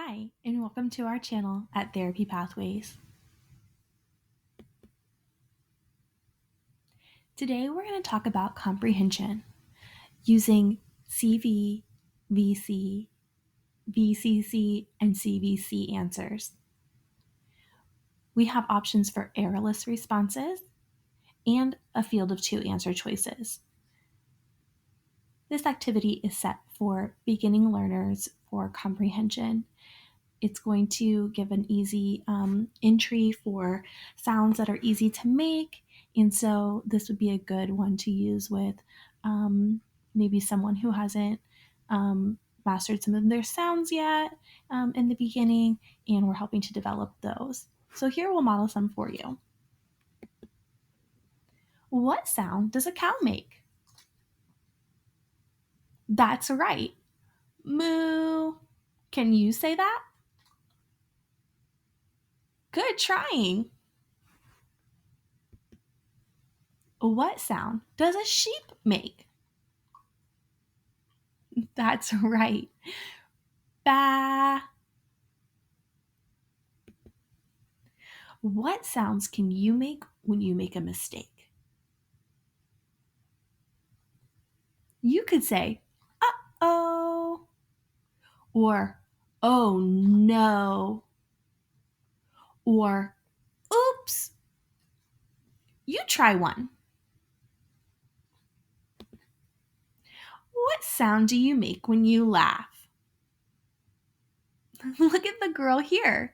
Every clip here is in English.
Hi, and welcome to our channel at Therapy Pathways. Today we're going to talk about comprehension using CV, VC, VCC, and CVC answers. We have options for errorless responses and a field of 2 answer choices. This activity is set for beginning learners for comprehension. It's going to give an easy entry for sounds that are easy to make. And so this would be a good one to use with maybe someone who hasn't mastered some of their sounds yet in the beginning, and we're helping to develop those. So here we'll model some for you. What sound does a cow make? That's right. Moo. Can you say that? Good trying. What sound does a sheep make? That's right. Ba. What sounds can you make when you make a mistake? You could say, uh-oh, or oh no, or oops. You try one. What sound do you make when you laugh? Look at the girl here.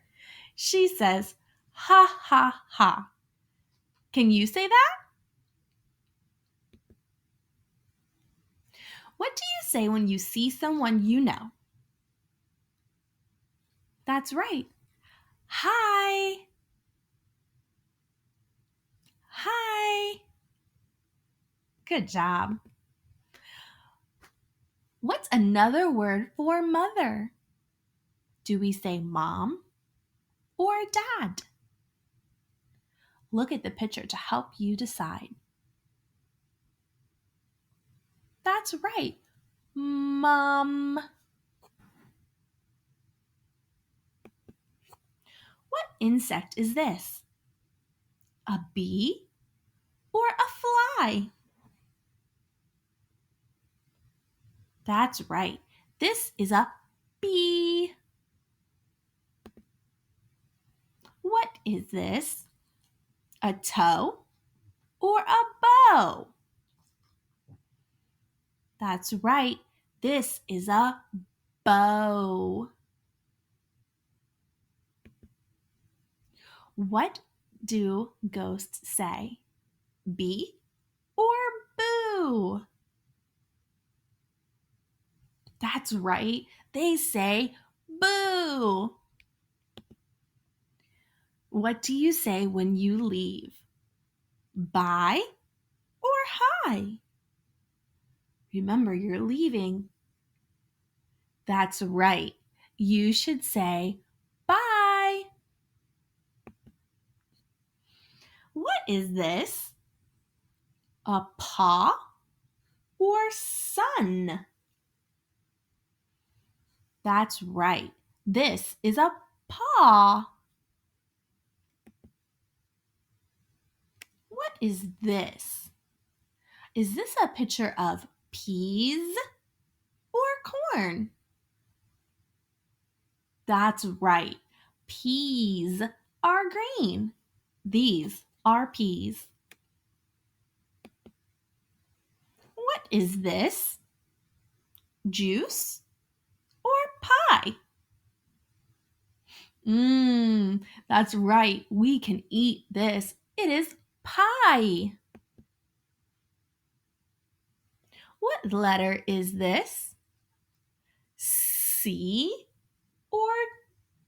She says, ha ha ha. Can you say that? What do you say when you see someone you know? That's right. Hi. Hi. Good job. What's another word for mother? Do we say mom or dad? Look at the picture to help you decide. That's right. Mom. What insect is this? A bee or a fly? That's right. This is a bee. What is this? A toe or a bow? That's right. This is a bow. What do ghosts say? Bee or boo? That's right. They say boo. What do you say when you leave? Bye or hi? Remember, you're leaving. That's right. You should say bye. What is this? A paw or sun? That's right. This is a paw. What is this? Is this a picture of peas or corn? That's right. Peas are green. These are peas. What is this? Juice or pie? That's right. We can eat this. It is pie. What letter is this? C or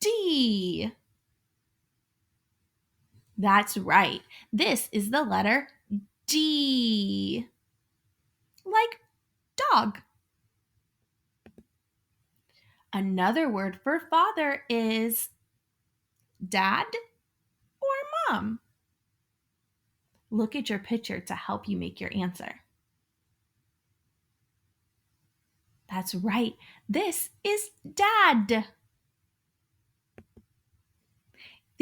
D? That's right. This is the letter D. Like dog. Another word for father is dad or mom. Look at your picture to help you make your answer. That's right. This is dad.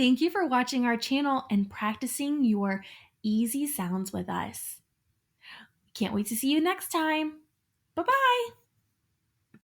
Thank you for watching our channel and practicing your easy sounds with us. Can't wait to see you next time. Bye-bye.